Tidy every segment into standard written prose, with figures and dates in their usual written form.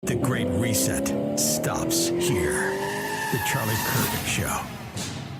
The Great Reset stops here. The Charlie Kirk Show.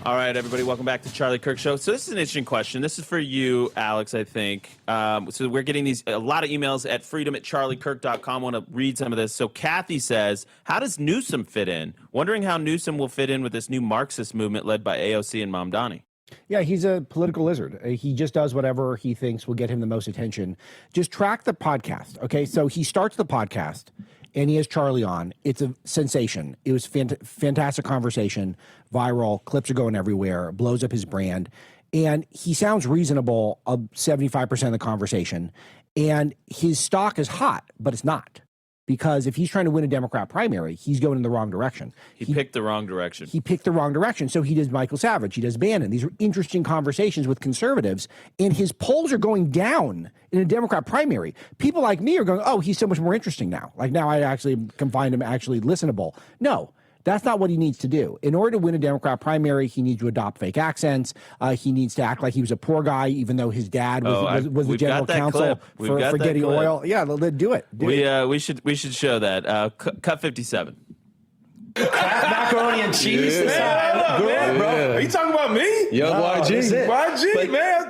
All right, everybody, welcome back to Charlie Kirk Show. So this is an interesting question. This is for you, Alex, I think. So we're getting a lot of emails at freedom@charliekirk.com. I want to read some of this. So Kathy says, how does Newsom fit in? Wondering how Newsom will fit in with this new Marxist movement led by AOC and Mamdani. Yeah, he's a political lizard. He just does whatever he thinks will get him the most attention. Just track the podcast, okay? So he starts the podcast, and he has Charlie on. It's a sensation. It was fantastic conversation, viral, clips are going everywhere, blows up his brand. And he sounds reasonable 75% of the conversation. And his stock is hot, but it's not. Because if he's trying to win a Democrat primary, he's going in the wrong direction. He picked the wrong direction. He picked the wrong direction. So he does Michael Savage. He does Bannon. These are interesting conversations with conservatives. And his polls are going down in a Democrat primary. People like me are going, oh, he's so much more interesting now. Like now I actually can find him actually listenable. No. That's not what he needs to do. In order to win a Democrat primary, he needs to adopt fake accents. He needs to act like he was a poor guy, even though his dad was the general counsel for Getty Oil. Yeah, do it. We should show that. Cut 57. Macaroni and cheese. Yeah, bro. Are you talking about me? Yo, YG. YG, man.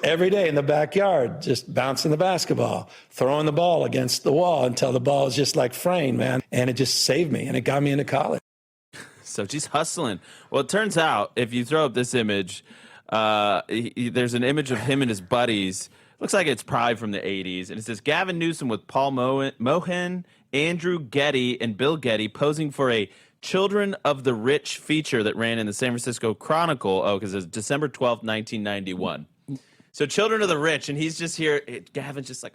Every day in the backyard, just bouncing the basketball, throwing the ball against the wall until the ball is just like fraying, man. And it just saved me, and it got me into college. So she's hustling. Well, it turns out if you throw up this image, there's an image of him and his buddies. Looks like it's probably from the 80s. And it says Gavin Newsom with Paul Mohan, Andrew Getty, and Bill Getty posing for a Children of the Rich feature that ran in the San Francisco Chronicle. Oh, because it's December 12th, 1991. So Children of the Rich, and he's just here. Gavin's just like,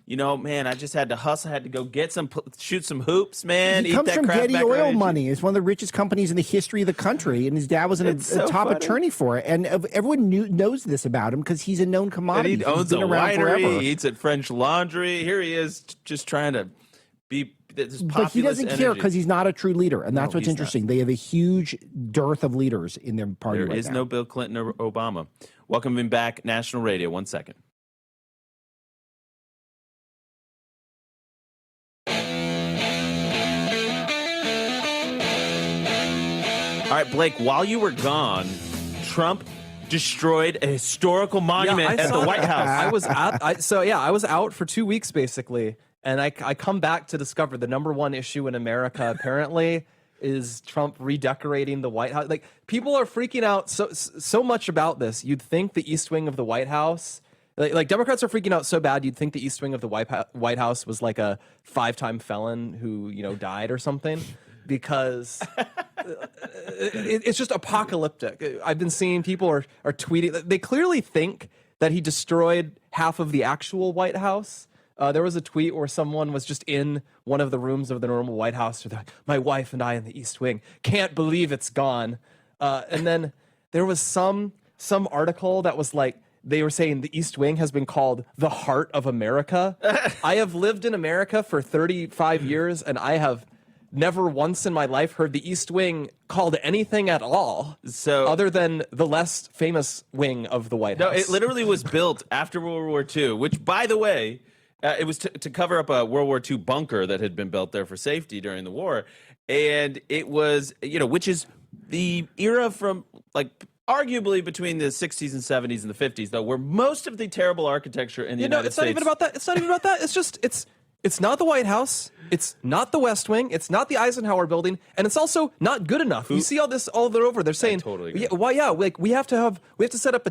you know, man, I just had to hustle. I had to go get shoot some hoops, man. He comes from Getty Oil money. It's one of the richest companies in the history of the country, and his dad was a top attorney for it. And everyone knows this about him because he's a known commodity. And he owns a winery. He eats at French Laundry. Here he is, just trying to be this populist. But he doesn't care because he's not a true leader, and that's what's interesting. They have a huge dearth of leaders in their party. There is no Bill Clinton or Obama. Welcome him back, National Radio. 1 second. All right, Blake, while you were gone, Trump destroyed a historical monument at the White House. I was out for 2 weeks, basically, and I come back to discover the #1 issue in America, apparently, is Trump redecorating the White House. Like, people are freaking out so much about this. You'd think the East Wing of the White House... Like Democrats are freaking out so bad, you'd think the East Wing of the White House was like a 5-time felon who, died or something. Because it's just apocalyptic. I've been seeing people are tweeting. They clearly think that he destroyed half of the actual White House. There was a tweet where someone was just in one of the rooms of the normal White House. They're like, my wife and I in the East Wing can't believe it's gone. And then there was some article that was like, they were saying the East Wing has been called the heart of America. I have lived in America for 35 years, and I have never once in my life heard the East Wing called anything at all, other than the less famous wing of the White House. No, it literally was built after World War II, which, by the way, it was to cover up a World War II bunker that had been built there for safety during the war. And it was, which is the era from, like, arguably between the 60s and 70s and the 50s, though, where most of the terrible architecture in the United States... It's not even about that. It's not even about that. It's just, it's not the White House. It's not the West Wing. It's not the Eisenhower building. And it's also not good enough. You see all this all over. They're saying, we have to set up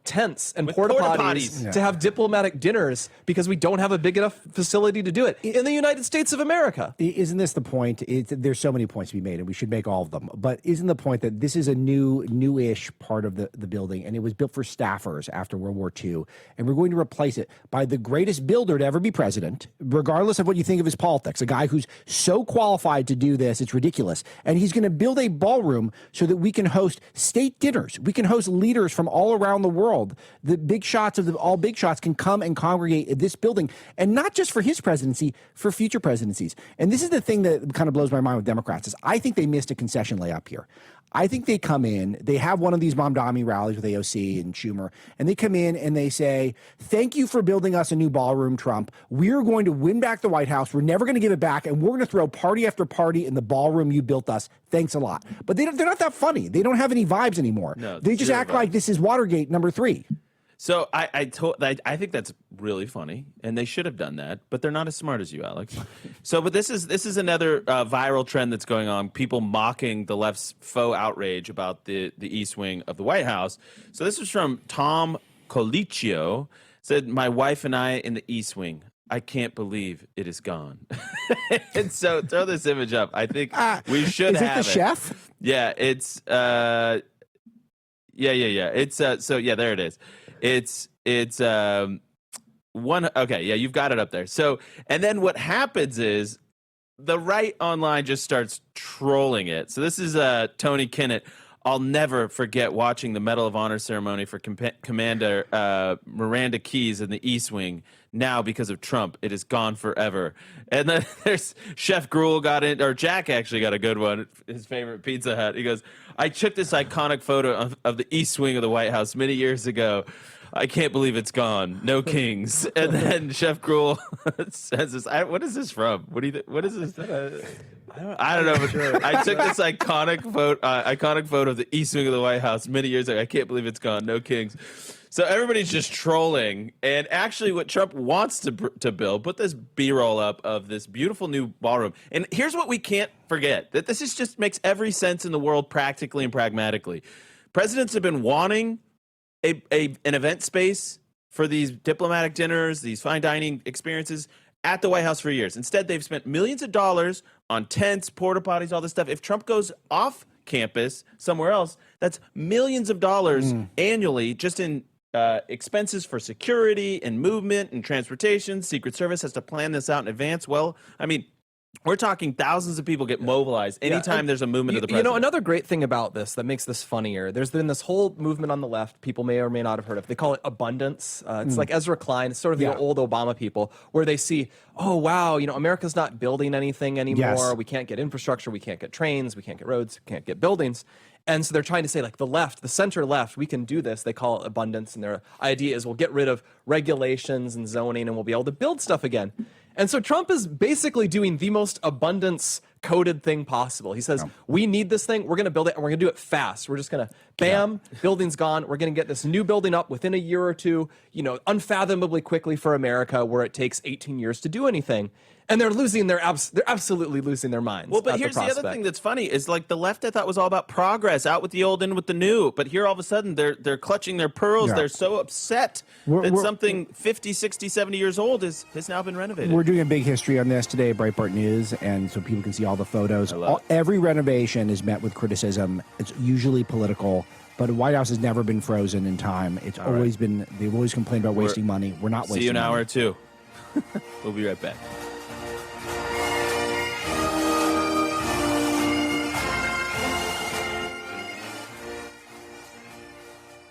tents and porta-potties to have diplomatic dinners because we don't have a big enough facility to do it in the United States of America. Isn't this the point? There's so many points to be made, and we should make all of them. But isn't the point that this is a newish part of the building, and it was built for staffers after World War II, and we're going to replace it by the greatest builder to ever be president, regardless of what you think of his politics. A guy who's so qualified to do this, it's ridiculous. And he's going to build a ballroom so that we can host state dinners. We can host leaders from all around the world. The big shots of all big shots can come and congregate at this building, and not just for his presidency, for future presidencies. And this is the thing that kind of blows my mind with Democrats is I think they missed a concession layup here. I think they come in, they have one of these Mamdani rallies with AOC and Schumer, and they come in and they say, thank you for building us a new ballroom, Trump. We're going to win back the White House. We're never going to give it back, and we're going to throw party after party in the ballroom you built us. Thanks a lot. But they're not that funny. They don't have any vibes anymore. No, they just act like this is Watergate #3. So I think that's really funny, and they should have done that, but they're not as smart as you, Alex. So, but this is another viral trend that's going on. People mocking the left's faux outrage about the East Wing of the White House. So this is from Tom Colicchio. Said, my wife and I in the East Wing. I can't believe it is gone. And so throw this image up. I think we should have it. Is it the chef? Yeah, it's yeah. It's so yeah, there it is. It's one. Okay, yeah, you've got it up there. So, and then what happens is the right online just starts trolling it. So this is Tony Kinnett. I'll never forget watching the Medal of Honor ceremony for Commander Miranda Keyes in the East Wing. Now, because of Trump, it is gone forever. And then there's Chef Gruel got in, or Jack actually got a good one, his favorite Pizza Hut. He goes, I took this iconic photo of the East Wing of the White House many years ago. I can't believe it's gone. No kings. And then Chef Gruel says this. What is this from? What is this? I don't know. But I took this iconic photo of the East Wing of the White House many years ago. I can't believe it's gone. No kings. So everybody's just trolling. And actually what Trump wants to build, put this B-roll up of this beautiful new ballroom. And here's what we can't forget, that this is just makes every sense in the world practically and pragmatically. Presidents have been wanting an event space for these diplomatic dinners, these fine dining experiences at the White House for years. Instead, they've spent millions of dollars on tents, porta-potties, all this stuff. If Trump goes off campus somewhere else, that's millions of dollars annually just in expenses for security and movement and transportation. Secret Service has to plan this out in advance. Well, I mean, we're talking thousands of people get mobilized anytime there's a movement of the president. You know, another great thing about this that makes this funnier, there's been this whole movement on the left people may or may not have heard of. They call it abundance. It's like Ezra Klein. It's sort of the old Obama people where they see, oh, wow, you know, America's not building anything anymore. Yes. We can't get infrastructure. We can't get trains. We can't get roads. We can't get buildings. And so they're trying to say, like, the left, the center left, we can do this. They call it abundance. And their idea is we'll get rid of regulations and zoning and we'll be able to build stuff again. And so Trump is basically doing the most abundance coded thing possible. He says, we need this thing. We're going to build it and we're going to do it fast. We're just going to, bam, building's gone. We're going to get this new building up within a year or two, you know, unfathomably quickly for America, where it takes 18 years to do anything. And they're losing they're absolutely losing their minds. Well, but here's the other thing that's funny is, like, the left I thought was all about progress, out with the old, in with the new. But here all of a sudden they're clutching their pearls. They're so upset that something 50, 60, 70 years old has now been renovated. We're doing a big history on this today, Breitbart News, and so people can see all the photos. Every renovation is met with criticism. It's usually political. But the White House has never been frozen in time. It's always been, they've always complained about wasting money. We're not wasting money. See you in an hour or two. We'll be right back.